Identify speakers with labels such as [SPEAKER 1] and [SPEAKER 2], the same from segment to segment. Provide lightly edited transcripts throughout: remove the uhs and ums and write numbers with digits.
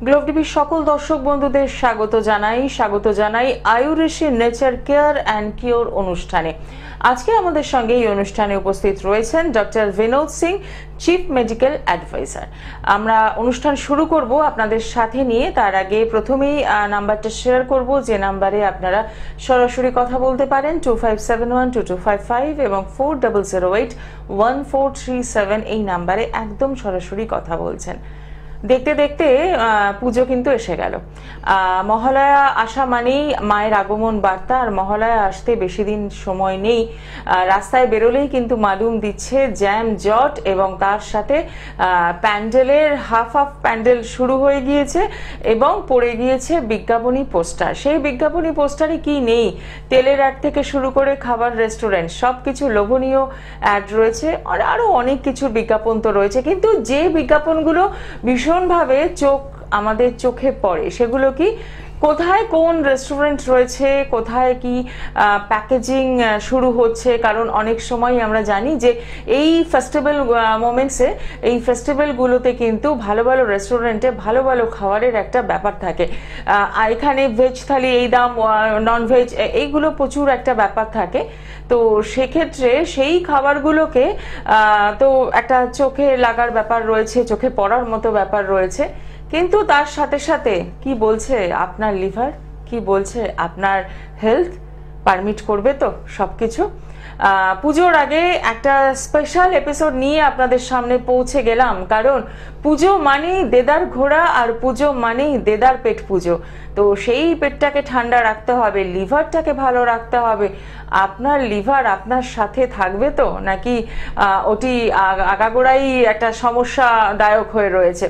[SPEAKER 1] Globe টিভির সকল দর্শক বন্ধুদের স্বাগত জানাই আয়ুরেশি নেচার কেয়ার অ্যান্ড কিওর অনুষ্ঠানে। আজকে আমাদের সঙ্গে এই অনুষ্ঠানে উপস্থিত রয়েছেন doctor Binod Singh, chief medical adviser. আমরা অনুষ্ঠান শুরু করব আপনাদের সাথে নিয়ে। তার আগে প্রথমেই নাম্বারটা শেয়ার করব, যে নাম্বারে আপনারা সরাসরি কথা বলতে পারেন 25712255 এবং 40081437 এই নাম্বারে একদম সরাসরি কথা বলছেন। দেখতে দেখতে পুজো কিন্তু এসে গেল। মহালয়া আসা মানেই মায়ের আগমন বার্তা, আর মহালয়া আসতে বেশি দিন সময় নেই। রাস্তায় বেরোলেই কিন্তু মালুম দিচ্ছে জ্যাম জট, এবং তার সাথে প্যান্ডেলের হাফ প্যান্ডেল শুরু হয়ে গিয়েছে এবং পড়ে গিয়েছে বিজ্ঞাপনী পোস্টার। সেই বিজ্ঞাপনী পোস্টারে কি নেই? তেলের অ্যাড থেকে শুরু করে খাবার, রেস্টুরেন্ট, সবকিছু লোভনীয় অ্যাড রয়েছে, আর আরো অনেক কিছু বিজ্ঞাপন তো রয়েছে। কিন্তু যে বিজ্ঞাপনগুলো ভীষণভাবে আমাদের চোখে পড়ে সেগুলো কি? কোথায় কোন রেস্টুরেন্ট রয়েছে, কোথায় কি প্যাকেজিং শুরু হচ্ছে। কারণ অনেক সময় আমরা জানি যে এই ফেস্টিভ্যাল মোমেন্টসে, এই ফেস্টিভ্যালগুলোতে কিন্তু ভালো ভালো রেস্টুরেন্টে ভালো ভালো খাবারের একটা ব্যাপার থাকে। এখানে ভেজ থালি এই দাম, নন ভেজ এইগুলো প্রচুর একটা ব্যাপার থাকে। তো সেক্ষেত্রে সেই খাবারগুলোকে তো একটা চোখে লাগার ব্যাপার রয়েছে, চোখে পড়ার মতো ব্যাপার রয়েছে। কিন্তু তার সাথে সাথে কি বলছে আপনার লিভার, কি বলছে আপনার হেলথ, পারমিট করবে তো সবকিছু? পুজোর আগে একটা স্পেশাল এপিসোড নিয়ে আপনাদের সামনে পৌঁছে গেলাম, কারণ পুজো মানেই দেদার ঘোড়া, আর পুজো মানেই দেদার পেট পুজো। তো সেই পেটটাকে ঠান্ডা রাখতে হবে, লিভারটাকে ভালো রাখতে হবে। আপনার লিভার আপনার সাথে থাকবে তো, নাকি ওটি আগাগোড়াই একটা সমস্যাদায়ক হয়ে রয়েছে?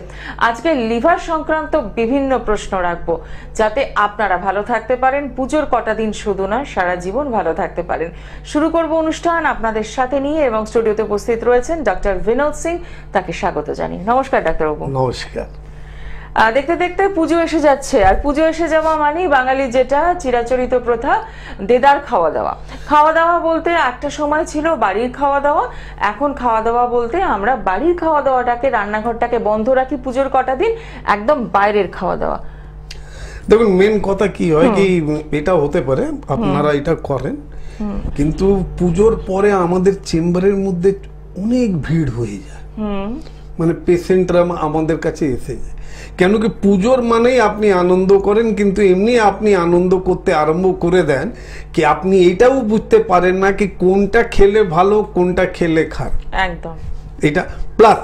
[SPEAKER 1] আজকে লিভার সংক্রান্ত বিভিন্ন প্রশ্ন রাখবো, যাতে আপনারা ভালো থাকতে পারেন, পুজোর কটা দিন শুধু না, সারা জীবন ভালো থাকতে পারেন। শুরু করব অনুষ্ঠান আপনাদের সাথে নিয়ে, এবং স্টুডিওতে উপস্থিত রয়েছেন ডক্টর বিনোদ সিং। তাকে স্বাগত জানিয়ে নমস্কার ডাক্তারবাবু।
[SPEAKER 2] নমস্কার।
[SPEAKER 1] দেখতে দেখতে পুজো এসে যাচ্ছে, আর পুজো এসে যাওয়া মানে বাঙালি যেটা চিরাচরিত প্রথা, দেদার খাওয়া দাওয়া। খাওয়া দাওয়া বলতে একটা সময় ছিল বাড়ির খাওয়া দাওয়া, এখন খাওয়া দাওয়া বলতে আমরা বাড়ির খাওয়া দাওয়াটাকে, রান্নাঘরটাকে বন্ধ রাখি পুজোর কটা দিন, একদম বাইরের খাওয়া দাওয়া।
[SPEAKER 2] দেখুন, মেন কথা কি হয় কি, এটা হতে পারে আপনারা এটা করেন, কিন্তু পুজোর পরে আমাদের চেম্বারের মধ্যে অনেক ভিড় হয়ে যায়, মানে পেশেন্টরা আমাদের কাছে এসে যায়। কেন কি, পুজোর মানেই আপনি আনন্দ করেন, কিন্তু এমনি আপনি আনন্দ করতে আরম্ভ করে দেন কি আপনি এটাও বুঝতে পারেন না কি কোনটা খেলে ভালো, কোনটা খেলে খারাপ।
[SPEAKER 1] একদম
[SPEAKER 2] এটা প্লাস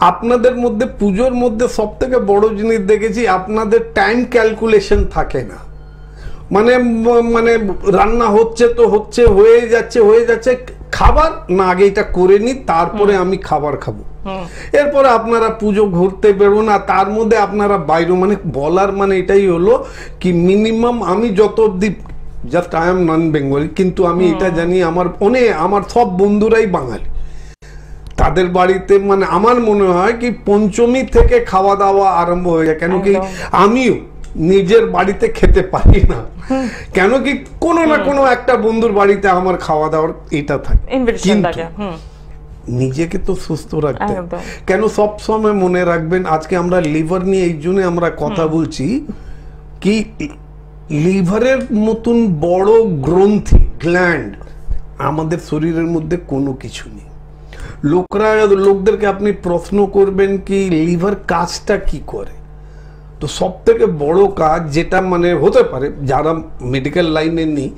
[SPEAKER 2] আপনাদের মধ্যে পুজোর মধ্যে সব থেকে বড় জিনিস দেখেছি, আপনাদের টাইম ক্যালকুলেশন থাকে না। মানে মানে রান্না হচ্ছে তো হচ্ছে, হয়ে যাচ্ছে, খাবার না আগে এটা করে নি, তারপরে আমি খাবার খাবো। এরপরে আপনারা পুজো ঘুরতে বেরোন, আর তার মধ্যে আপনারা বাইরে, মানে বলার মানে এটাই হলো কি মিনিমাম আমি যত অব্দি, just I am non Bengali, কিন্তু আমি এটা জানি আমার সব বন্ধুরাই বাঙালি। তাদের বাড়িতে মানে আমার মনে হয় কি পঞ্চমী থেকে খাওয়া দাওয়া আরম্ভ হয়ে যায়। কেন কি আমিও নিজের বাড়িতে খেতে পারি না, কেন কি কোনো না কোনো একটা বন্ধুর বাড়িতে আমার খাওয়া দাওয়ার এটা থাকে। নিজেকে তো সুস্থ রাখতে, কেন সব সময় মনে রাখবেন, আজকে আমরা লিভার নিয়ে এই জন্য আমরা কথা বলছি কি লিভারের মতন বড় গ্রন্থি, গ্ল্যান্ড আমাদের শরীরের মধ্যে কোনো কিছু নেই। লোকদেরকে আপনি প্রশ্ন করবেন কি লিভার কাজটা কি করে, তো সব থেকে বড় কাজ যেটা মানে হতে পারে, যারা মেডিকেল লাইনে নেই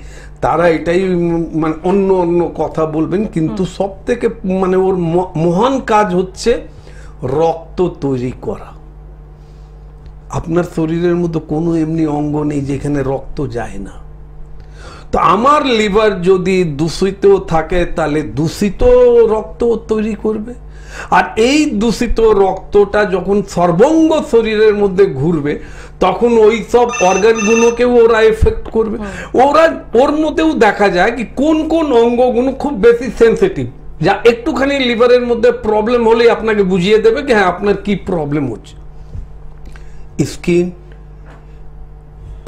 [SPEAKER 2] তারা এটাই মানে অন্য কথা বলবেন, কিন্তু সব থেকে মানে ওর মহান কাজ হচ্ছে রক্ত তৈরি করা। আপনার শরীরের মধ্যে কোনো এমনি অঙ্গ নেই যেখানে রক্ত যায় না। তো আমার লিভার যদি দূষিত থাকে, তাহলে দূষিত রক্ত তৈরি করবে, আর এই দূষিত রক্তটা যখন সর্বঙ্গ শরীরের মধ্যে ঘুরবে, তখন ওই সব অর্গানগুলোকেও ওরা এফেক্ট করবে। ওর মধ্যেও দেখা যায় কি কোন কোন অঙ্গগুলো খুব বেশি সেন্সিটিভ, যা একটুখানি লিভারের মধ্যে প্রবলেম হলেই আপনাকে বুঝিয়ে দেবে কি হ্যাঁ আপনার কি প্রবলেম হচ্ছে। স্কিন,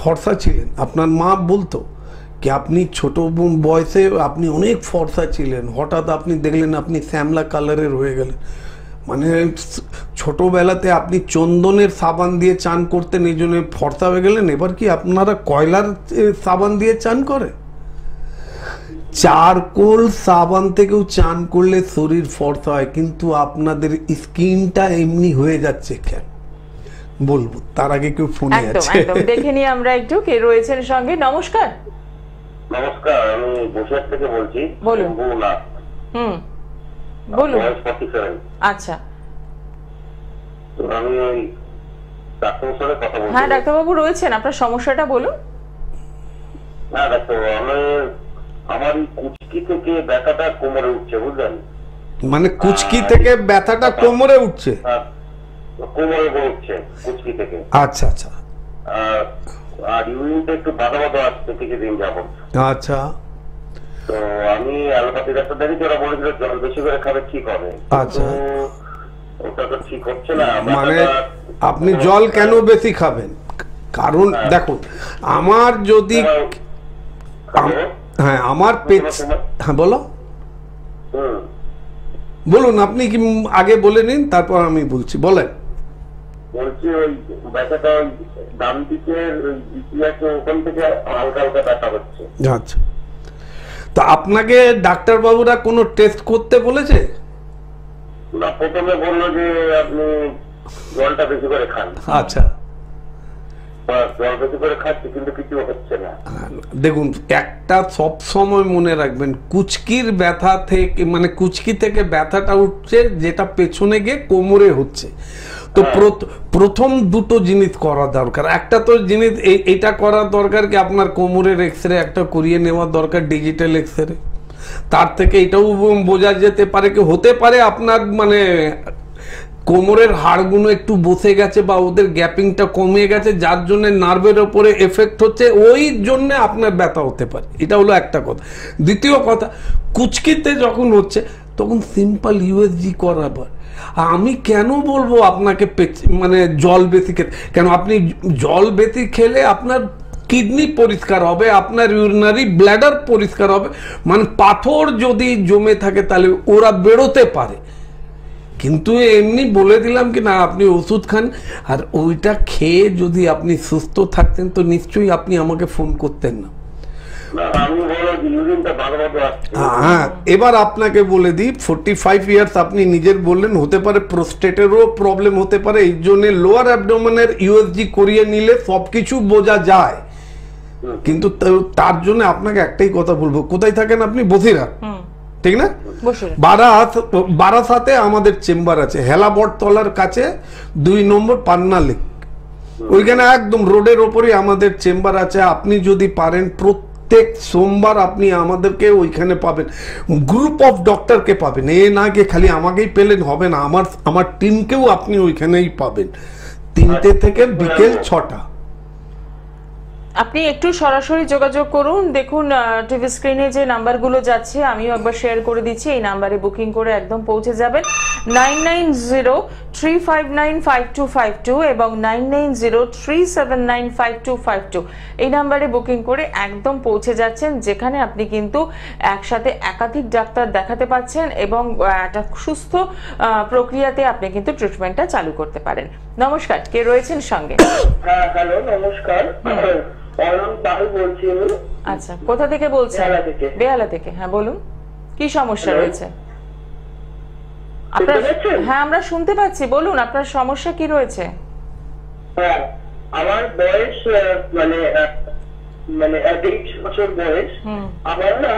[SPEAKER 2] ফর্সা ছিলেন, আপনার মা বলতো কি আপনি ছোট বয়সে আপনি অনেক ফর্সা ছিলেন, হঠাৎ আপনি দেখলেন আপনি শ্যামলা কালারের হয়ে গেলেন। মানে ছোটবেলাতে আপনি চন্দনের সাবান দিয়ে চান করতেন, এই জন্য ফর্সা হয়ে গেলেন, এবার কি আপনারা কয়লার সাবান দিয়ে চান করে? চারকোল সাবান থেকেও চান করলে শরীর ফর্সা হয়, কিন্তু আপনাদের স্কিনটা এমনি হয়ে যাচ্ছে কেন বলবো। তার আগে কেউ ফোনে আছে,
[SPEAKER 1] একদম দেখে নিই আমরা একটু কে রয়েছেন সঙ্গে। নমস্কার।
[SPEAKER 3] নমস্কার, আমি বসিরহাট থেকে বলছি।
[SPEAKER 1] বলুন। বলুন। আচ্ছা,
[SPEAKER 3] তো আমি ওই ডাক্তারের সাথে কথা বলছি।
[SPEAKER 1] হ্যাঁ ডাক্তারবাবু রয়েছেন, আপনার সমস্যাটা বলুন।
[SPEAKER 3] হ্যাঁ ডাক্তার, আমার কুচকি থেকে ব্যথাটা কোমরে উঠছে, বুঝলেন?
[SPEAKER 2] মানে কুচকি থেকে ব্যথাটা কোমরে উঠছে?
[SPEAKER 3] কোমরে উঠছে কুচকি থেকে।
[SPEAKER 2] আচ্ছা আচ্ছা।
[SPEAKER 3] আর ইউরিনটা একটু বাধা বাধা আসছে কিছুদিন যাবত।
[SPEAKER 2] আচ্ছা।
[SPEAKER 3] তো আমি অ্যালোপ্যাথি ডাক্তার দেখি, ওরা বলেছিল জল বেশি করে খাবে ঠিক হবে।
[SPEAKER 2] আচ্ছা।
[SPEAKER 3] ওটা তো ঠিক হচ্ছে না।
[SPEAKER 2] মানে আপনি জল কেন বেশি খাবেন? কারণ দেখুন, আমার যদি হ্যাঁ আমার পেট, হ্যাঁ বলো, বলুন আপনি কি আগে বলে নিন, তারপর আমি বলছি, বলেন।
[SPEAKER 3] বলছি ওই ব্যথাটা ওই ডান দিকের ওখান থেকে হালকা হালকা ব্যথা হচ্ছে।
[SPEAKER 2] আচ্ছা, তো আপনাকে ডাক্তার বাবুরা কোনো টেস্ট করতে বলেছে?
[SPEAKER 3] না, প্রথমে বললো যে আপনি জলটা বেশি করে খান।
[SPEAKER 2] আচ্ছা,
[SPEAKER 3] জল বেশি করে খাচ্ছি কিন্তু কিছু হচ্ছে না।
[SPEAKER 2] দেখুন, একটা সব সময় মনে রাখবেন, কুচকির ব্যথা থেকে মানে কুচকি থেকে ব্যথাটা উঠছে যেটা পেছনে গিয়ে কোমরে হচ্ছে। তো প্রথম দুটো জিনিস করা দরকার। একটা তো জিনিস এটা করা দরকার কি আপনার কোমরের এক্সরে একটা করিয়ে নেওয়া দরকার, ডিজিটাল এক্সরে। তার থেকে এটাও বোঝা যেতে পারে কি হতে পারে আপনার মানে কোমরের হাড়গুলো একটু বসে গেছে বা ওদের গ্যাপিংটা কমে গেছে, যার জন্য নার্ভের ওপরে এফেক্ট হচ্ছে, ওই জন্য আপনার ব্যথা হতে পারে। এটা হলো একটা কথা। দ্বিতীয় কথা, কুচকিতে যখন হচ্ছে তখন সিম্পল ইউএসজি করাবার। আমি কেন বলবো আপনাকে মানে জল বেশি খেতে? কেন আপনি জল বেশি খেলে আপনার কিডনি পরিষ্কার হবে, আপনার ইউরিনারি ব্ল্যাডার পরিষ্কার হবে, মানে পাথর যদি জমে থাকে তাহলে ওরা বেরোতে পারে। কিন্তু এমনি বলে দিলাম কি না আপনি ওষুধ খান, আর ওইটা খেয়ে যদি আপনি সুস্থ থাকতেন তো নিশ্চয়ই আপনি আমাকে ফোন করতেন না। হ্যাঁ, এবার আপনাকে বলে দিই, 45 ইয়ার্স আপনি নিজের বললেন, হতে পারে প্রোস্টেটেরও প্রবলেম হতে পারে, এই জন্য লোয়ার অ্যাবডোমেনের ইউএসজি করিয়ে নিলে সবকিছু বোঝা যায়। কিন্তু তার জন্য আপনাকে একটাই কথা বলবো, কোথায় থাকেন আপনি? বসিরহাট, ঠিক না? বারাসাতে আমাদের চেম্বার আছে, হেলাবটতলার কাছে 2 নম্বর পান্না লেক, ওইখানে একদম রোডের ওপরে আমাদের চেম্বার আছে। আপনি যদি পারেন প্রত্যেক সোমবার আপনি আমাদেরকে ওইখানে পাবেন, গ্রুপ অফ ডক্টরকে পাবেন। এ না গিয়ে খালি আমাকেই পেলেন হবে না, আমার টিমকেও আপনি ওইখানেই পাবেন, 3টে থেকে বিকেল 6টা।
[SPEAKER 1] আপনি একটু সরাসরি যোগাযোগ করুন। দেখুন টিভি স্ক্রিনে যে নাম্বারগুলো যাচ্ছে আমিও একবার শেয়ার করে দিচ্ছি, এই নাম্বারে বুকিং করে একদম পৌঁছে যাবেন। 9903595252 এবং 9903795252 এই নাম্বারে বুকিং করে একদম পৌঁছে যাচ্ছেন, যেখানে আপনি কিন্তু একসাথে একাধিক ডাক্তার দেখাতে পাচ্ছেন এবং একটা সুস্থ প্রক্রিয়াতে আপনি কিন্তু ট্রিটমেন্টটা চালু করতে পারেন। নমস্কার, কে রয়েছেন সঙ্গে?
[SPEAKER 3] হ্যাঁ হ্যালো, নমস্কার।
[SPEAKER 1] আচ্ছা, কোথা থেকে বলছেন? বেহালা থেকে। হ্যাঁ বলুন, কি সমস্যা রয়েছে আপনার? হ্যাঁ আমরা শুনতে পাচ্ছি, বলুন আপনার সমস্যা কি রয়েছে?
[SPEAKER 3] হ্যাঁ, আমার বয়স মানে 28 বছর বয়স। আমার না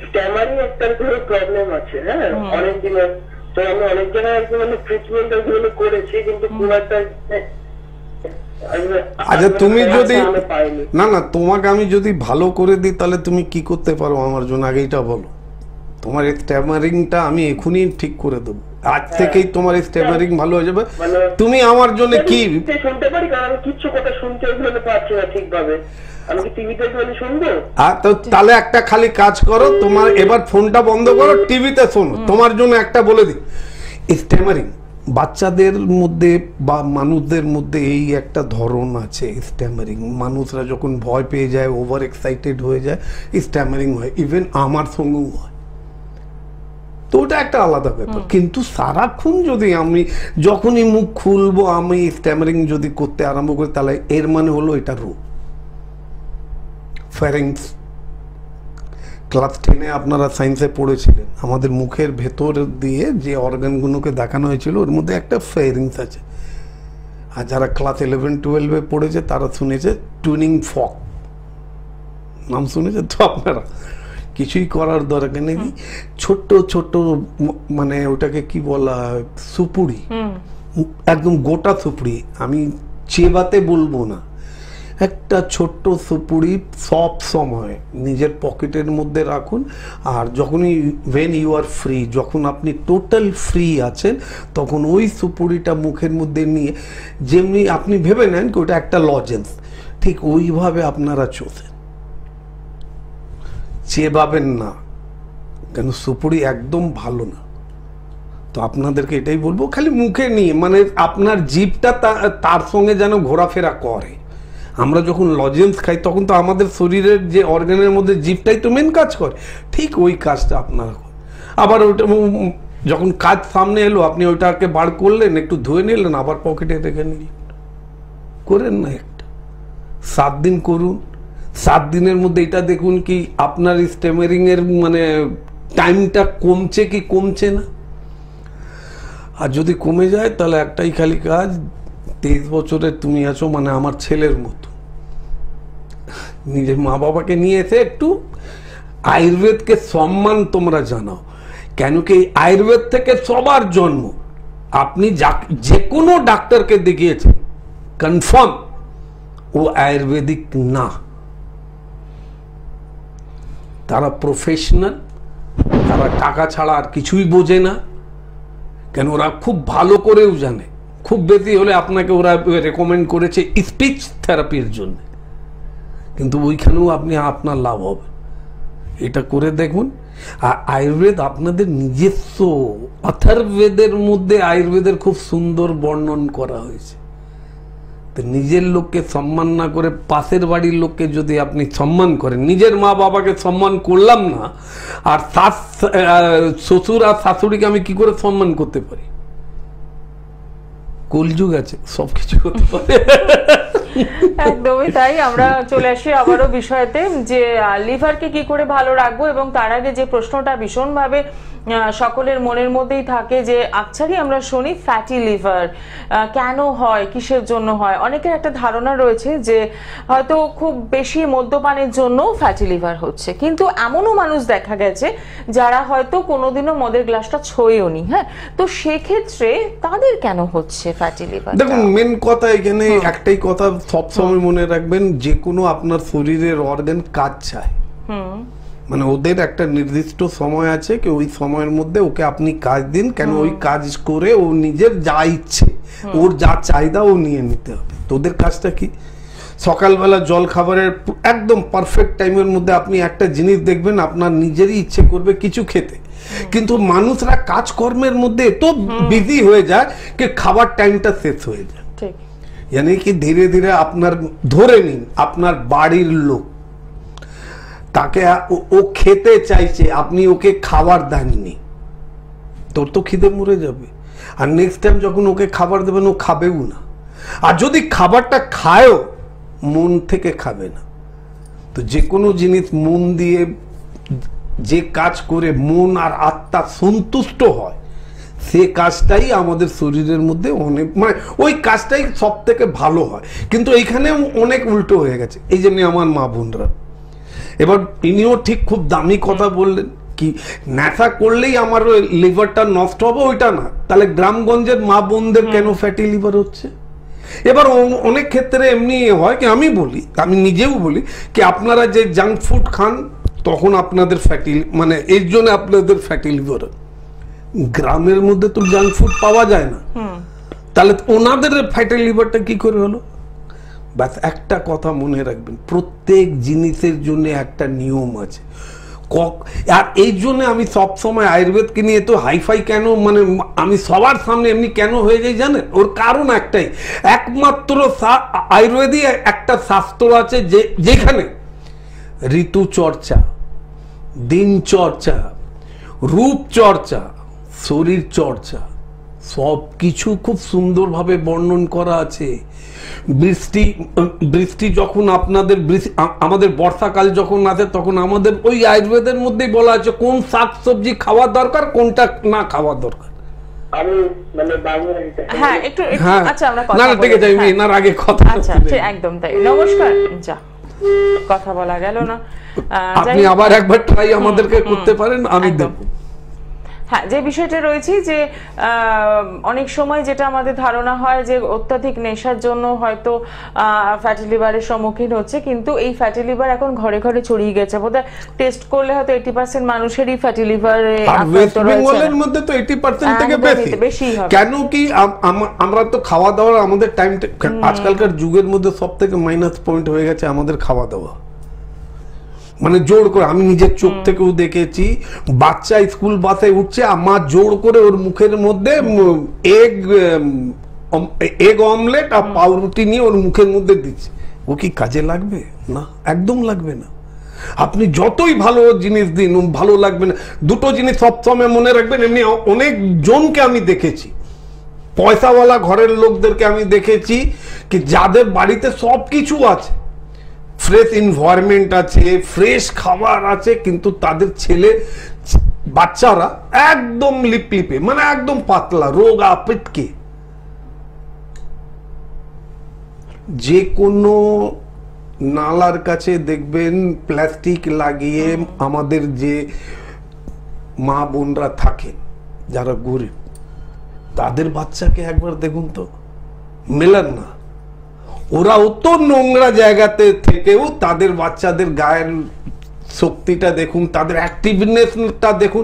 [SPEAKER 3] স্ট্যামারিং একটা প্রবলেম আছে। হ্যাঁ, অনেক দিনের তো আমি অনেক জায়গায় মানে ট্রিটমেন্ট ওগুলো করেছি, কিন্তু খুব একটা।
[SPEAKER 2] আচ্ছা, তুমি যদি না তোমাকে আমি যদি ভালো করে দিই তাহলে তুমি কি করতে পারো আমার জন্য আগে এটা বলো। তোমার স্ট্যামারিংটা আমি এখনই ঠিক করে দেবো, আজ থেকেই তোমার স্ট্যামারিং ভালো হয়ে যাবে। তুমি আমার জন্য কি
[SPEAKER 3] শুনতে পারি? কারণ আমি কিছু কথা শুনতে পারছি না ঠিকভাবে। আমি কি টিভিতে শুনবো?
[SPEAKER 2] তাহলে একটা খালি কাজ করো, তোমার এবার ফোনটা বন্ধ করো, টিভিতে শোনো। তোমার জন্য একটা বলে দিই, স্ট্যামারিং বাচ্চাদের মধ্যে বা মানুষদের মধ্যে এই একটা ধরন আছে স্ট্যামারিং। মানুষরা যখন ভয় পেয়ে যায়, ওভার এক্সাইটেড হয়ে যায়, স্ট্যামারিং হয়। ইভেন আমার সঙ্গেও হয়, তো ওটা একটা আলাদা ব্যাপার। কিন্তু সারাক্ষণ যদি আমি যখনই মুখ খুলবো আমি স্ট্যামারিং যদি করতে আরম্ভ করি, তাহলে এর মানে হলো এটা রোগ। ফ্যারিংস ক্লাস 10-এ আপনারা সায়েন্সে পড়েছিলেন, আমাদের মুখের ভেতর দিয়ে যে অর্গানগুলোকে দেখানো হয়েছিল ওর মধ্যে একটা ফ্যারিংস আছে। আর যারা ক্লাস 11-12-এ পড়েছে তারা শুনেছে টুনিং ফক, নাম শুনেছে তো আপনারা? কিছুই করার দরকার নেই, ছোট্ট ছোট্ট মানে ওটাকে কি বলা, সুপুরি, একদম গোটা সুপুরি, আমি চেবাতে বলবো না, একটা ছোট্ট সুপুরি সব সময় নিজের পকেটের মধ্যে রাখুন। আর যখনই ওয়েন ইউ আর ফ্রি, যখন আপনি টোটাল ফ্রি আছেন, তখন ওই সুপুরিটা মুখের মধ্যে নিয়ে, যেমনি আপনি ভেবে নেন কি ওটা একটা লজেন্স, ঠিক ওইভাবে আপনারা চোষেন, চেবাবেন না, কেন সুপুরি একদম ভালো না। তো আপনাদেরকে এটাই বলবো, খালি মুখে নিয়ে মানে আপনার জিভটা তার সঙ্গে যেন ঘোরাফেরা করে। আমরা যখন লজেন্স খাই তখন তো আমাদের শরীরের যে অর্গানের মধ্যে জিভটাই তো মেন কাজ করে, ঠিক ওই কাজটা আপনারা করেন। আবার ওইটা যখন কাজ সামনে এলো আপনি ওইটাকে বার করলেন, একটু ধুয়ে নিলেন, আবার পকেটে রেখে নিলেন, করেন না একটা 7 দিন করুন। 7 দিনের মধ্যে এটা দেখুন কি আপনার স্ট্যামারিং এর মানে টাইমটা কমছে কি কমছে না। আর যদি কমে যায় তাহলে একটাই খালি কাজ, 23 বছরের তুমি আছো মানে আমার ছেলের মতো, নিজের মা বাবাকে নিয়ে এসে একটু আয়ুর্বেদকে সম্মান তোমরা জানাও। কেন কি আয়ুর্বেদ থেকে সবার জন্ম। আপনি যে কোনো ডাক্তারকে দেখিয়েছেন, কনফার্ম ও আয়ুর্বেদিক না, তারা প্রফেশনাল, তারা টাকা ছাড়া আর কিছুই বোঝে না। কেন ওরা খুব ভালো করেও জানে, খুব বেশি হলে আপনাকে ওরা রেকমেন্ড করেছে স্পিচ থেরাপির জন্য, কিন্তু ওইখানেও আপনি আপনার লাভ হবে। এটা করে দেখুন। আর আয়ুর্বেদ আপনাদের নিজস্ব, অথর্ববেদের মধ্যে আয়ুর্বেদের খুব সুন্দর বর্ণন করা হয়েছে। তো নিজের লোককে সম্মান না করে পাশের বাড়ির লোককে যদি আপনি সম্মান করেন, নিজের মা বাবাকে সম্মান করলাম না, আর শ্বশুর আর শাশুড়িকে আমি কি করে সম্মান করতে পারি? কলযুগ আছে, সবকিছু করতে পারে।
[SPEAKER 1] একদমই তাই। আমরা চলে আসি আবারও বিষয়তে, যে লিভারকে কি করে ভালো রাখবো, এবং তার আগে যে প্রশ্নটা ভীষণভাবে সকলের মনের মধ্যেই থাকে যে আকছারই আমরা শুনি ফ্যাটি লিভার কেন হয়, কিসের জন্য হয়। অনেকের একটা ধারণা রয়েছে যে হয়তো খুব বেশি মদ্যপানের জন্য ফ্যাটি লিভার হচ্ছে, কিন্তু এমনও মানুষ দেখা গেছে যারা হয়তো কোনোদিনও মদের গ্লাসটা ছোঁয়েও নি। হ্যাঁ, তো সেক্ষেত্রে তাদের কেন হচ্ছে ফ্যাটি লিভার?
[SPEAKER 2] দেখুন, মেন কথা এখানে একটাই কথা সবসময় মনে রাখবেন, যে কোনো আপনার শরীরের অর্গান কাজ চায়, মানে ওদের একটা নির্দিষ্ট সময় আছে কি ওই সময়ের মধ্যে ওকে আপনি কাজ দিন, কেন ওই কাজ করে ও নিজের যা ইচ্ছে, ওর যা চাহিদা ও নিয়ে নিতে হবে। তো ওদের কাজটা কি, সকালবেলা জল খাবারের একদম পারফেক্ট টাইমের মধ্যে আপনি একটা জিনিস দেখবেন আপনার নিজেরই ইচ্ছে করবে কিছু খেতে, কিন্তু মানুষরা কাজকর্মের মধ্যে এত বিজি হয়ে যায় কি খাবার টাইমটা শেষ হয়ে যায়। यानी कि धीरे धीरे আপনার ধরে নিন আপনার বাড়ির লোক তাকে ও খেতে চাইছে, আপনি ওকে খাবার দেননি, তোর তো খিদে মরে যাবে। আর নেক্সট টাইম যখন ওকে খাবার দেবেন ও খাবেও না, আর যদি খাবারটা খায়ও মন থেকে খাবে না। তো যে কোনো জিনিস মন দিয়ে যে কাজ করে মন আর আত্মা সন্তুষ্ট হয়, সে কাজটাই আমাদের শরীরের মধ্যে অনেক মানে ওই কাজটাই সব থেকে ভালো হয়। কিন্তু এইখানে অনেক উল্টো হয়ে গেছে। এই জন্য আমার মা বোনরা, এবার ইনিও ঠিক খুব দামি কথা বললেন কি নেশা করলেই আমার লিভারটা নষ্ট হবে, ওইটা না। তাহলে গ্রামগঞ্জের মা বোনদের কেন ফ্যাটি লিভার হচ্ছে? এবার অনেক ক্ষেত্রে এমনি হয় কি, আমি বলি, আমি নিজেও বলি কি আপনারা যে জাঙ্ক ফুড খান তখন আপনাদের ফ্যাটি মানে এর জন্য আপনাদের ফ্যাটি লিভার। গ্রামের মধ্যে তো জাঙ্ক ফুড পাওয়া যায় না, তাহলে ওনাদের ফ্যাটি লিভারটা কি করে হলো? বাস একটা কথা মনে রাখবেন, প্রত্যেক জিনিসের জন্য একটা নিয়ম আছে। আর এই জন্য আমি সবসময় আয়ুর্বেদকে নিয়ে তো হাইফাই কেন, মানে আমি সবার সামনে এমনি কেন হয়ে যাই জানেন? ওর কারণ একটাই, একমাত্র আয়ুর্বেদই একটা শাস্ত্র আছে যেখানে ঋতু চর্চা, দিন চর্চা, রূপ চর্চা, শরীর চর্চা, সব কিছু খুব সুন্দরভাবে বর্ণন করা আছে। বৃষ্টি যখন আপনাদের আমাদের বর্ষাকাল যখন আসে তখন আমাদের ওই আয়ুর্বেদের মধ্যেই বলা আছে কোন শাকসবজি খাওয়া দরকার, কোনটা না খাওয়া দরকার।
[SPEAKER 1] একদম তাই। নমস্কার, কথা বলা গেল না,
[SPEAKER 2] আপনি আবার একবার ট্রাই আমাদেরকে করতে পারেন, আমি দেব।
[SPEAKER 1] হ্যাঁ, যে বিষয়টা রয়েছে যে অনেক সময় যেটা আমাদের ধারণা হয় যে অত্যাধিক নেশার জন্য হয়তো ফ্যাটি লিভারের সম্মুখীন হচ্ছে, কিন্তু এই ফ্যাটি লিভার এখন ঘরে ঘরে ছড়িয়ে গেছে। বোধহয় টেস্ট করলে হয়তো 80% মানুষেরই ফ্যাটি লিভারে আক্রান্ত রয়েছে।
[SPEAKER 2] বেঙ্গলের মধ্যে তো 80% থেকে বেশি হবে। কেন কি আমরা তো খাওয়া দাওয়ার আমাদের টাইম, আজকালকার যুগের মধ্যে সবথেকে মাইনাস পয়েন্ট হয়ে গেছে আমাদের খাওয়া দাওয়া। মানে জোর করে, আমি নিজের চোখ থেকেও দেখেছি, বাচ্চা স্কুল বাসে উঠছে, মা জোর করে ওর মুখের মধ্যে এগ অমলেট আর পাউরুটি নিয়ে ওর মুখের মধ্যে দিচ্ছে। ও কি কাজে লাগবে? না, একদম লাগবে না। আপনি যতই ভালো জিনিস দিন, ভালো লাগবে না। দুটো জিনিস সবসময় মনে রাখবেন, এমনি অনেক জনকে আমি দেখেছি, পয়সাওয়ালা ঘরের লোকদেরকে আমি দেখেছি কি যাদের বাড়িতে সব কিছু আছে, ফ্রেশ এনভায়রনমেন্ট আছে, ফ্রেশ খাবার আছে, কিন্তু তাদের ছেলে বাচ্চারা একদম লিপলিপে, মানে একদম পাতলা, রোগা পিটকে। যে কোনো নালার কাছে দেখবেন প্লাস্টিক লাগিয়ে আমাদের যে মা বোনরা থাকে যারা গরিব, তাদের বাচ্চাকে একবার দেখুন তো, মেলান না। ওরা অত নোংরা জায়গাতে থেকেও তাদের বাচ্চাদের গায়ের শক্তিটা দেখুন, তাদের অ্যাক্টিভনেসটা দেখুন।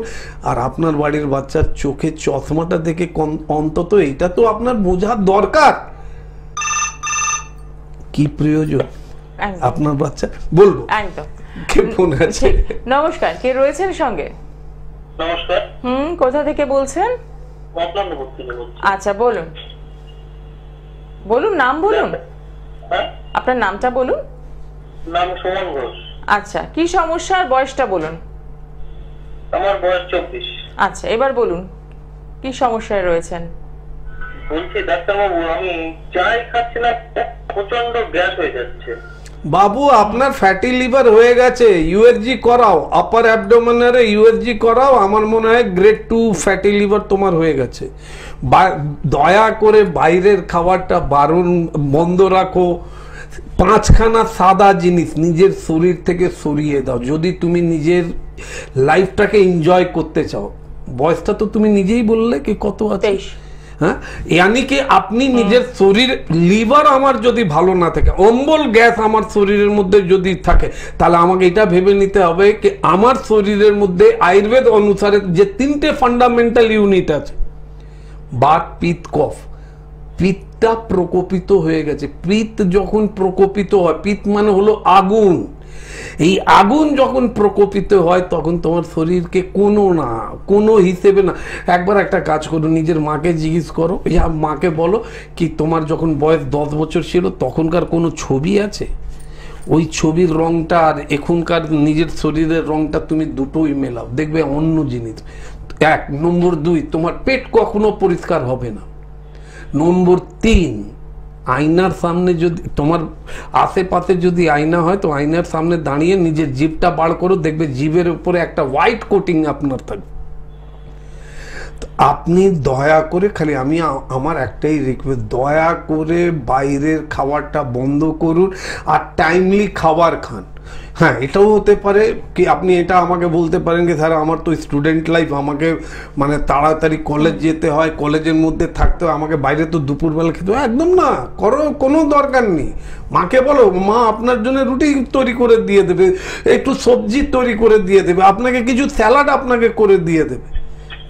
[SPEAKER 2] আর আপনার বাড়ির বাচ্চার চোখে চশমাটা দেখে অন্তত এটা তো আপনার বোঝার দরকার কি প্রয়োজন আপনার বাচ্চা। বলবো কে ফোন আছে?
[SPEAKER 1] নমস্কার, কে রয়েছেন সঙ্গে?
[SPEAKER 3] নমস্কার।
[SPEAKER 1] কোথা থেকে বলছেন? আচ্ছা, বলুন বলুন, নাম বলুন, আপনার নামটা বলুন।
[SPEAKER 3] নাম সুমন ঘোষ।
[SPEAKER 1] আচ্ছা, কি সমস্যা, বয়সটা বলুন।
[SPEAKER 3] আমার বয়স 24।
[SPEAKER 1] আচ্ছা, এবার বলুন কি সমস্যায় রয়েছেন।
[SPEAKER 3] বলছি ডাক্তারবাবু, আমি চাই খাচ্ছি না, প্রচন্ড গ্যাস হয়ে যাচ্ছে।
[SPEAKER 2] বাবু, আপনার ফ্যাটি লিভার হয়ে গেছে, ইউএসজি করাও, আপার অ্যাবডোমেনারে ইউএসজি করাও। আমার মনে হয় গ্রেড 2 ফ্যাটি লিভার তোমার হয়ে গেছে। দয়া করে বাইরের খাবারটা বন্ধ রাখো। 5খানা সাদা জিনিস নিজের শরীর থেকে সরিয়ে দাও যদি তুমি নিজের লাইফটাকে এনজয় করতে চাও। বয়সটা তো তুমি নিজেই বললে কি কত আছে। হ্যাঁ, यानी कि আপনি নিজের শরীর, লিভার আমার যদি ভালো না থাকে, অম্বল গ্যাস আমার শরীরের মধ্যে যদি থাকে, তাহলে আমাকে এটা ভেবে নিতে হবে কি আমার শরীরের মধ্যে আয়ুর্বেদ অনুসারে যে 3টে ফান্ডামেন্টাল ইউনিট আছে, বাত, পিত্ত, কফ। পিত্তটা প্রকোপিত হয়ে গেছে। পিত্ত যখন প্রকোপিত হয়, পিত্ত মানে হলো আগুন, এই আগুন যখন প্রকোপিত হয় তখন তোমার শরীরকে কোনো হিসেবে না। একবার একটা কাজ করো, নিজের মাকে জিজ্ঞেস করো, মাকে বলো কি তোমার যখন বয়স 10 বছর ছিল তখনকার কোনো ছবি আছে? ওই ছবির রংটা আর এখনকার নিজের শরীরের রংটা তুমি দুটোই মেলাও, দেখবে অন্য জিনিস। 1 নম্বর 2, তোমার পেট কখনো পরিষ্কার হবে না। নম্বর 3, আয়নার সামনে যদি তোমার আশেপাশে যদি আয়না হয় তো আয়নার সামনে দাঁড়িয়ে নিজের জিভটা বার করো, দেখবে জিভের উপরে একটা হোয়াইট কোটিং আপনার থাকবে। আপনি দয়া করে, খালি আমি আমার একটাই রিকোয়েস্ট, দয়া করে বাইরের খাবারটা বন্ধ করুন আর টাইমলি খাবার খান। হ্যাঁ, এটাও হতে পারে কি আপনি এটা আমাকে বলতে পারেন কি স্যার আমার তো স্টুডেন্ট লাইফ, আমাকে মানে তাড়াতাড়ি কলেজ যেতে হয়, কলেজের মধ্যে থাকতে হয়, আমাকে বাইরে তো দুপুরবেলা খেতে হয়। একদম না করো, কোনো দরকার নেই। মাকে বলো, মা আপনার জন্য রুটি তৈরি করে দিয়ে দেবে, একটু সবজি তৈরি করে দিয়ে দেবে, আপনাকে কিছু স্যালাড আপনাকে করে দিয়ে দেবে,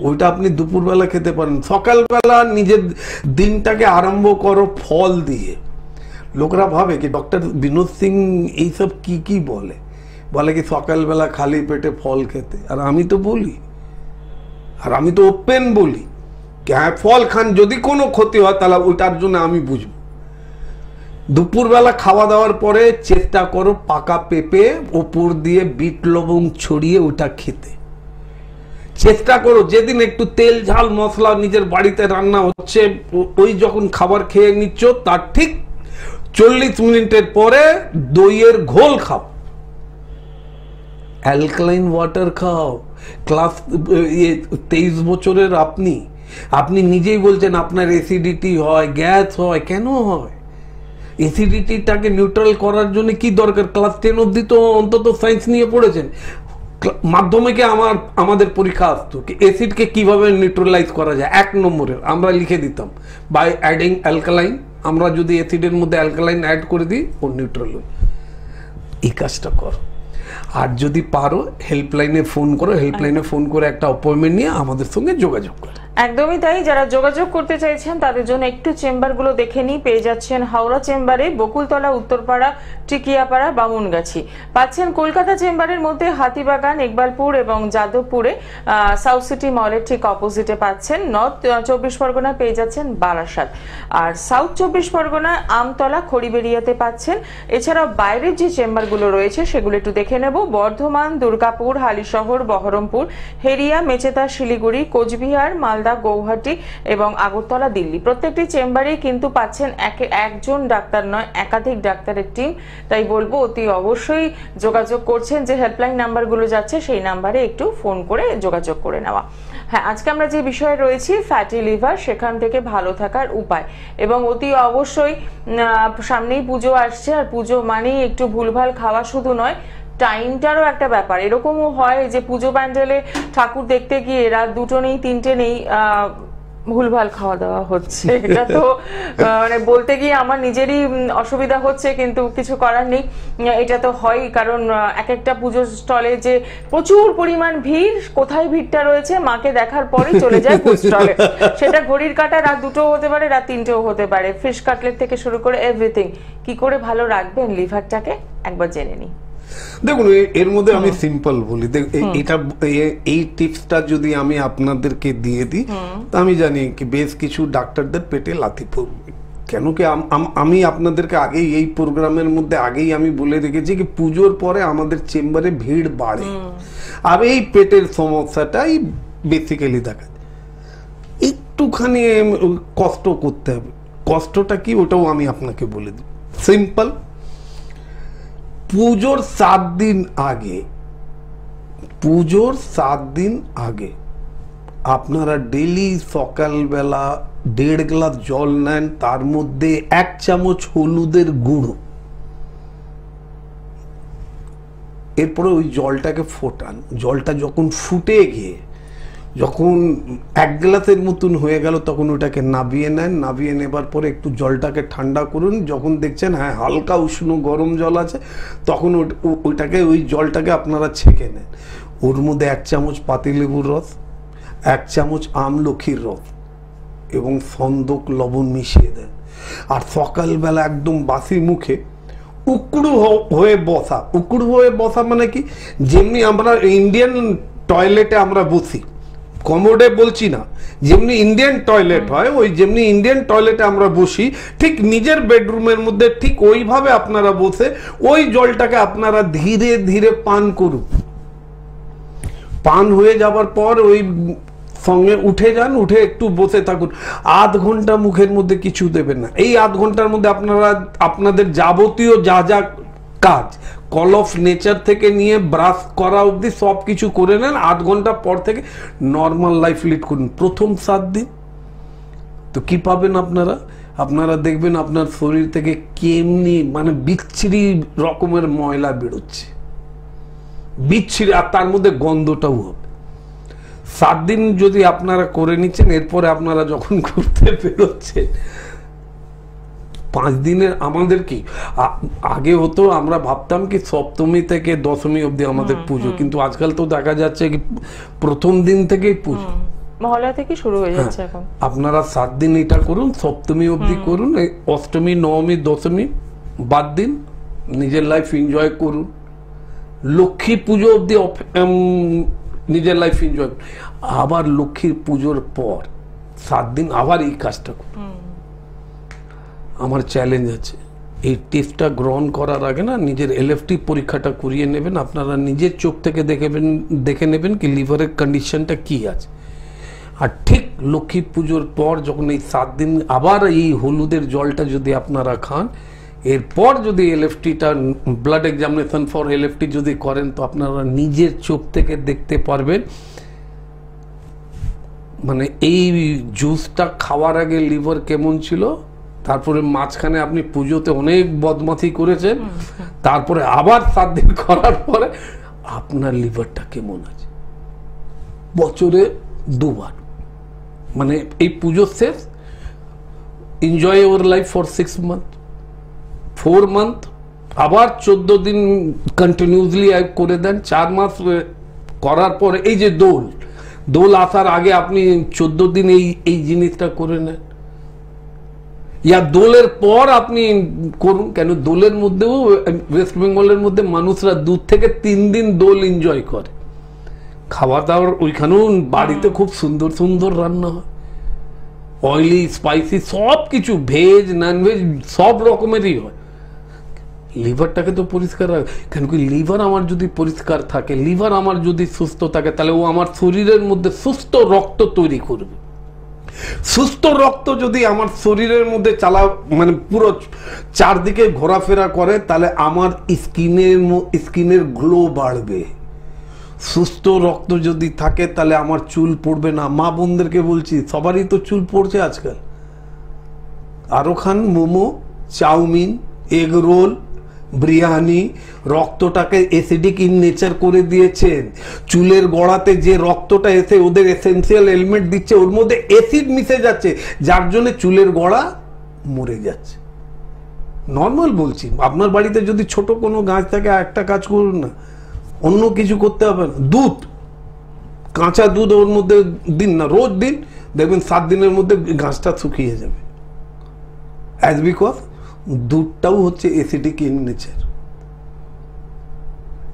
[SPEAKER 2] ওইটা আপনি দুপুরবেলা খেতে পারেন। সকালবেলা নিজের দিনটাকে আরম্ভ করো ফল দিয়ে। লোকরা ভাবে কি ডক্টর বিনোদ সিং এইসব কি বলে কি সকালবেলা খালি পেটে ফল খেতে, আর আমি তো বলি, আর আমি তো ওপেন বলি কি হ্যাঁ ফল খান, যদি কোনো ক্ষতি হয় তাহলে ওইটার জন্য আমি বুঝবো। দুপুরবেলা খাওয়া দাওয়ার পরে চেষ্টা করো পাকা পেঁপে ওপর দিয়ে বিট লবণ ছড়িয়ে ওটা খেতে। চেষ্টা করো যেদিন একটু তেল ঝাল মশলা নিজের বাড়িতে রান্না হচ্ছে, ওই যখন খাবার খেয়ে নিচ্ছ তার ঠিক 40 মিনিটের পরে দইয়ের ঘোল খাও, অ্যালকালাইন ওয়াটার খাও। ক্লাস 23 বছরের আপনি নিজেই বলছেন আপনার অ্যাসিডিটি হয়, গ্যাস হয়, কেন হয়? অ্যাসিডিটিটাকে নিউট্রাল করার জন্য কি দরকার? ক্লাস 10 অবধি তো অন্তত সায়েন্স নিয়ে পড়েছেন। মাধ্যমিকে আমাদের পরীক্ষা আসতো অ্যাসিডকে কিভাবে নিউট্রালাইজ করা যায়, 1 নম্বরের আমরা লিখে দিতাম বাই অ্যাডিং অ্যালকালাইন। আমরা যদি অ্যাসিডের মধ্যে অ্যালকালাইন অ্যাড করে দিই ও নিউট্রাল হয়। এই কাজটা করো। আর যদি পারো হেল্পলাইনে ফোন করো, হেল্পলাইনে ফোন করে একটা অ্যাপয়েন্টমেন্ট নিয়ে আমাদের সঙ্গে যোগাযোগ করো।
[SPEAKER 1] একদমই তাই। যারা যোগাযোগ করতে চাইছেন তাদের জন্য একটু চেম্বারগুলো দেখে নিই। পেয়ে যাচ্ছেন হাওড়া চেম্বারে বকুলতলা, উত্তরপাড়া, টিকিয়াপাড়া, বামুনগাছি। পাচ্ছেন কলকাতা চেম্বারের মধ্যে হাতিবাগান, ইকবালপুর এবং যাদবপুরে। সাউথ সিটি মলের ঠিক অপোজিটে পাচ্ছেন। নর্থ 24 পরগনা পেয়ে যাচ্ছেন বারাসাত। আর সাউথ 24 পরগনায় আমতলা, খড়িবেড়িয়াতে পাচ্ছেন। এছাড়াও বাইরের যে চেম্বারগুলো রয়েছে সেগুলো একটু দেখে নেব। বর্ধমান, দুর্গাপুর, হালিশহর, বহরমপুর, হেরিয়া, মেচেদা, শিলিগুড়ি, কোচবিহার, মালদা, গৌহাটি এবং আগরতলা, দিল্লি। প্রত্যেকটি চেম্বারেই কিন্তু পাচ্ছেন একজন ডাক্তার নয়, একাধিক ডাক্তারের টিম। তাই বলবো অতি অবশ্যই যোগাযোগ করছেন যে হেল্পলাইন নাম্বারগুলো যাচ্ছে সেই নাম্বারে একটু ফোন করে যোগাযোগ করে নেওয়া। হ্যাঁ, আজকে আমরা যে বিষয়ে রয়েছি ফ্যাটি লিভার, সেখান থেকে ভালো থাকার উপায়। এবং অতি অবশ্যই সামনেই পুজো আসছে, আর পুজো মানেই একটু ভুলভাল খাওয়া শুধু নয়, টাইমটারও একটা ব্যাপার। এরকমও হয় যে পুজো প্যান্ডেলে ঠাকুর দেখতে গিয়ে রাত 2টো নেই 3টে নেই ভুলভাল খাওয়া দাওয়া হচ্ছে। এটা তো মানে বলতে গিয়ে আমার নিজেরই অসুবিধা হচ্ছে, কিন্তু কিছু করার নেই। এটা তো হয়, কারণ এক একটা পুজো স্টলে যে প্রচুর পরিমাণ ভিড়, কোথায় ভিড়টা রয়েছে মাকে দেখার পরে চলে যায় ফুড স্টলে। সেটা ঘড়ির কাঁটা রাত 2টো হতে পারে, রাত 3টেও হতে পারে। ফিশ কাটলেট থেকে শুরু করে এভরিথিং। কি করে ভালো রাখবেন লিভারটাকে একবার জেনে নিই।
[SPEAKER 2] দেখুন, এর মধ্যে আমি সিম্পল বলি, এটা এই টিপসটা যদি আমি আপনাদেরকে দিয়ে দিই তা আমি জানি কি বেশ কিছু ডাক্তারদের পেটে লাথি পড়বে। কেন কি আমি আপনাদেরকে আগেই এই প্রোগ্রামের মধ্যে আগেই আমি বলে রেখেছি কি পুজোর পরে আমাদের চেম্বারে ভিড় বাড়ে, আর এই পেটের সমস্যাটাই বেসিক্যালি দেখা যায়। একটুখানি কষ্ট করতে হবে। কষ্টটা কি ওটাও আমি আপনাকে বলে দিই, সিম্পল। পুজোর 7 দিন আগে আপনারা ডেলি সকালবেলা 1.5 গ্লাস জল নেন, তার মধ্যে 1 চামচ হলুদের গুঁড়ো, এরপরে ওই জলটাকে ফোটান। জলটা যখন ফুটে গিয়ে যখন 1 গ্লাসের মতন হয়ে গেল তখন ওটাকে নাবিয়ে নেন। নাবিয়ে নেবার পরে একটু জলটাকে ঠান্ডা করুন। যখন দেখছেন হ্যাঁ হালকা উষ্ণ গরম জল আছে, তখন ওই জলটাকে আপনারা ছেঁকে নেন। ওর মধ্যে 1 চামচ পাতিলেবুর রস, 1 চামচ আমলখির রস এবং সন্দক লবণ মিশিয়ে দেন। আর সকালবেলা একদম বাসি মুখে উকড়ু হয়ে বসা। উকড়ু হয়ে বসা মানে কি, যেমনি আমরা ইন্ডিয়ান টয়লেটে আমরা বসি, কমোডে বলছি না, যেমনি ইন্ডিয়ান টয়লেট হয়, ওই যেমনি ইন্ডিয়ান টয়লেটে আমরা বসি, ঠিক নিজের বেডরুমের মধ্যে ঠিক ওইভাবে আপনারা বসে ওই জলটাকে আপনারা ধীরে ধীরে পান করুন। পান হয়ে যাবার পর ওই সঙ্গে উঠে যান, উঠে একটু বসে থাকুন। 1/2 ঘন্টা মুখের মধ্যে কিছু দেবেন না। এই 1/2 ঘন্টার মধ্যে আপনারা আপনাদের যাবতীয় যা যা কাজ, কল অফ নেচার থেকে নিয়ে ব্রাশ করা অবধি সব কিছু করে নেন। 1/2 ঘন্টা পর থেকে নর্মাল লাইফ লিড করুন। প্রথম 7 দিন তো কি পাবেন আপনারা দেখবেন আপনার শরীর থেকে কেমনি মানে বিচ্ছিরি রকমের ময়লা বেরোচ্ছে, বিচ্ছিরি, আর তার মধ্যে গন্ধটাও হবে। 7 দিন যদি আপনারা করে নিচ্ছেন, এরপরে আপনারা যখন ঘুরতে বেরোচ্ছেন 5 দিনের আমাদের কি আগে হতো, আমরা ভাবতাম কি সপ্তমী থেকে দশমী অবধি আমাদের পুজো, কিন্তু আজকাল তো দেখা যাচ্ছে কি প্রথম দিন থেকেই পুজো,
[SPEAKER 1] মহালয়া থেকে শুরু হয়ে যাচ্ছে এখন।
[SPEAKER 2] আপনারা 7 দিন এটা করুন, সপ্তমী অবধি করুন, অষ্টমী নবমী দশমী বাদ দিন, নিজের লাইফ এনজয় করুন। লক্ষ্মী পুজো অবধি নিজের লাইফ এনজয়। আবার লক্ষ্মীর পুজোর পর 7 দিন আবার এই কাজটা করুন। আমার চ্যালেঞ্জ আছে, এই টেস্টটা গ্রহণ করার আগে না নিজের এলএফটি পরীক্ষাটা করিয়ে নেবেন, আপনারা নিজের চোখ থেকে দেখে নেবেন কি লিভারের কন্ডিশনটা কি আছে। আর ঠিক লক্ষ্মী পুজোর পর যখন এই 7 দিন আবার এই হলুদের জলটা যদি আপনারা খান, এরপর যদি এলএফটিটা ব্লাড এক্সামিনেশন ফর এলএফটি যদি করেন, তো আপনারা নিজের চোখ থেকে দেখতে পারবেন মানে এই জুসটা খাওয়ার আগে লিভার কেমন ছিল, তারপরে মাঝখানে আপনি পুজোতে অনেক বদমাশি করেছেন, তারপরে আবার 7 দিন করার পরে আপনার লিভারটা কেমন আছে। বছরে 2 বার, মানে এই পুজো শেষ, enjoy your life for 6 month 4 month, আবার 14 দিন কন্টিনিউসলি করে দেন, 4 মাস করার পরে এই যে দোল আসার আগে আপনি 14 দিন এই জিনিসটা করে নেন, ইয়া দোলের পর আপনি করুন। কেন দোলের মধ্যেও ওয়েস্ট বেঙ্গলের মধ্যে মানুষরা 2 থেকে 3 দিন দোল এনজয় করে, খাওয়া দাওয়ার ওইখানেও বাড়িতে খুব সুন্দর সুন্দর রান্না হয়, অয়েলি স্পাইসি সব কিছু, ভেজ ননভেজ সব রকমেরই হয়। লিভারটাকে তো পরিষ্কার রাখ, কেন কি লিভার আমার যদি পরিষ্কার থাকে, লিভার আমার যদি সুস্থ থাকে, তাহলে ও আমার শরীরের মধ্যে সুস্থ রক্ত তৈরি করবে। সুস্থ রক্ত যদি আমার শরীরের মধ্যে মানে পুরো চারদিকে ঘোরাফেরা করে, তাহলে আমার স্কিনের গ্লো বাড়বে। সুস্থ রক্ত যদি থাকে তাহলে আমার চুল পড়বে না। মা বোনদেরকে বলছি, সবারই তো চুল পড়ছে আজকাল। আরো খান momo, chow mein, egg roll, biryani, রক্তটাকে অ্যাসিডিক ইন নেচার করে দিয়েছেন। চুলের গোড়াতে যে রক্তটা এসে ওদের এসেন্সিয়াল এলিমেন্ট দিচ্ছে, ওর মধ্যে অ্যাসিড মিশে যাচ্ছে, যার জন্য চুলের গোড়া মরে যাচ্ছে। নর্মাল বলছি, আপনার বাড়িতে যদি ছোট কোনো গাছ থাকে, একটা কাজ করুন না, অন্য কিছু করতে হবে না, দুধ, কাঁচা দুধ ওর মধ্যে দিন না, রোজ দিন, দেখবেন 7 দিনের মধ্যে গাছটা শুকিয়ে যাবে। অ্যাজ বিকজ দুধটাও হচ্ছে অ্যাসিডিক ইন নেচার।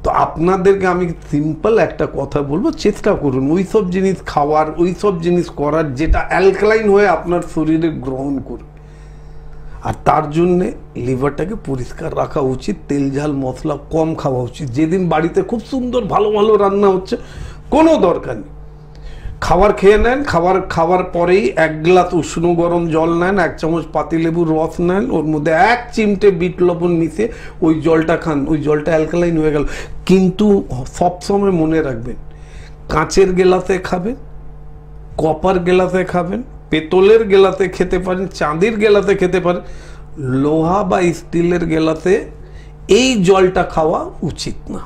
[SPEAKER 2] তো আপনাদেরকে আমি সিম্পল একটা কথা বলবো, চেষ্টা করুন ওইসব জিনিস খাওয়ার, ওইসব জিনিস করার যেটা অ্যালকালাইন হয়ে আপনার শরীরে গ্রহণ করবে। আর তার জন্যে লিভারটাকে পরিষ্কার রাখা উচিত, তেল ঝাল মশলা কম খাওয়া উচিত। যেদিন বাড়িতে খুব সুন্দর ভালো ভালো রান্না হচ্ছে, কোনো দরকার নেই, খাবার খেয়ে নেন, খাবার পরেই 1 গ্লাস উষ্ণ গরম জল নেন, 1 চামচ পাতিলেবুর রস নেন, ওর মধ্যে 1 চিমটে বিট লবণ মিশিয়ে ওই জলটা খান, ওই জলটা অ্যালকালাইন হয়ে গেল। কিন্তু সবসময় মনে রাখবেন, কাঁচের গ্লাসে খাবেন, কপার গ্লাসে খাবেন, পেতলের গ্লাসে খেতে পারেন, চাঁদির গ্লাসে খেতে পারেন, লোহা বা স্টিলের গ্লাসে এই জলটা খাওয়া উচিত না।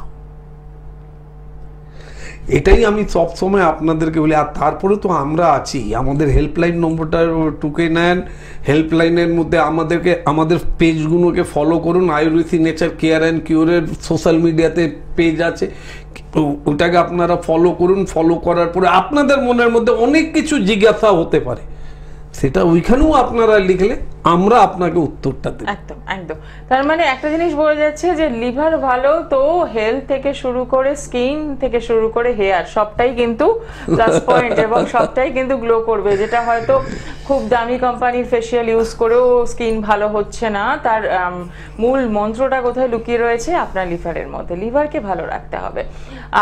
[SPEAKER 2] এটাই আমি সব সময় আপনাদেরকে বলি। আর তারপরে তো আমরা আছি, আমাদের হেল্পলাইন নম্বরটা টুকে নেন, হেল্পলাইনের মধ্যে আমাদের পেজগুলোকে ফলো করুন। আয়ুর্বেদ নেচার কেয়ার অ্যান্ড কিওরের সোশ্যাল মিডিয়াতে পেজ আছে, ওটাকে আপনারা ফলো করুন। ফলো করার পরে আপনাদের মনের মধ্যে অনেক কিছু জিজ্ঞাসা হতে পারে, সেটা ওইখানেও আপনারা লিখলে আমরা আপনাকে উত্তরটা দেব।
[SPEAKER 1] একদম একদম। তার মানে একটা জিনিস বোঝা যাচ্ছে যে লিভার ভালো তো হেলথ থেকে শুরু করে স্কিন থেকে শুরু করে হেয়ার সবটাই কিন্তু প্লাস পয়েন্ট, এবং সবটাই কিন্তু গ্লো করবে। যেটা হয়তো খুব দামি কোম্পানির ফেসিয়াল ইউজ করেও স্কিন ভালো হচ্ছে না, তার মূল মন্ত্রটা কোথায় লুকিয়ে রয়েছে? আপনার লিভারের মধ্যে। লিভারকে ভালো রাখতে হবে।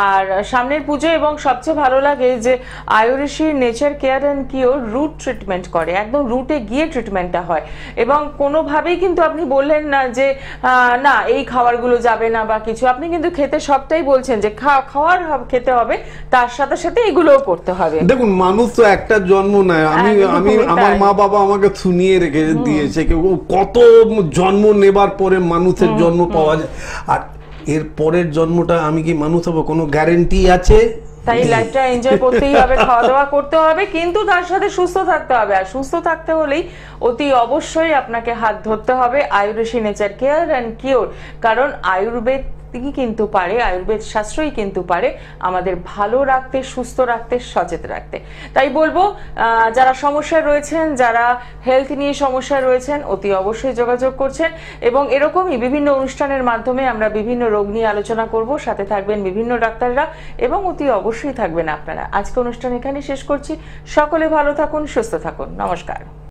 [SPEAKER 1] আর সামনের পুজো, এবং সবচেয়ে ভালো লাগে যে Ayurveda nature care and cure root treatment করে, একদম রুটে গিয়ে ট্রিটমেন্টটা হয়। এবং কোনোভাবেই কিন্তু আপনি বললেন না যে না এই খাবারগুলো যাবে না বা কিছু, আপনি কিন্তু খেতে সবটাই বলছেন যে খাওয়ার খেতে হবে, তার সাথে সাথে এগুলোও করতে হবে।
[SPEAKER 2] দেখুন, মানুষ তো একটা জন্ম নেয়, আমার মা বাবা আমাকে শুনিয়ে রেখে দিয়েছে কত জন্ম নেবার পরে মানুষের জন্ম পাওয়া যায়, আর এর পরের জন্মটা আমি কি মানুষ হবো কোনো গ্যারান্টি আছে?
[SPEAKER 1] তাই লাইফটা এনজয় করতেই হবে, খাওয়া দাওয়া করতে হবে, কিন্তু তার সাথে সুস্থ থাকতে হবে। আর সুস্থ থাকতে হলেই অতি অবশ্যই আপনাকে হাত ধরতে হবে Ayurveda nature care and cure, কারণ আয়ুর্বেদ কিন্তু পারে, আয়ুর্বেদ শাস্ত্রই কিন্তু পারে আমাদের ভালো রাখতে, সুস্থ রাখতে, সচেত রাখতে। তাই বলবো যারা সমস্যায় রয়েছেন, যারা হেলথ নিয়ে সমস্যায় রয়েছেন, অতি অবশ্যই যোগাযোগ করছেন। এবং এরকমই বিভিন্ন অনুষ্ঠানের মাধ্যমে আমরা বিভিন্ন রোগ নিয়ে আলোচনা করব, সাথে থাকবেন বিভিন্ন ডাক্তাররা, এবং অতি অবশ্যই থাকবেন আপনারা। আজকে অনুষ্ঠান এখানে শেষ করছি। সকলে ভালো থাকুন, সুস্থ থাকুন, নমস্কার।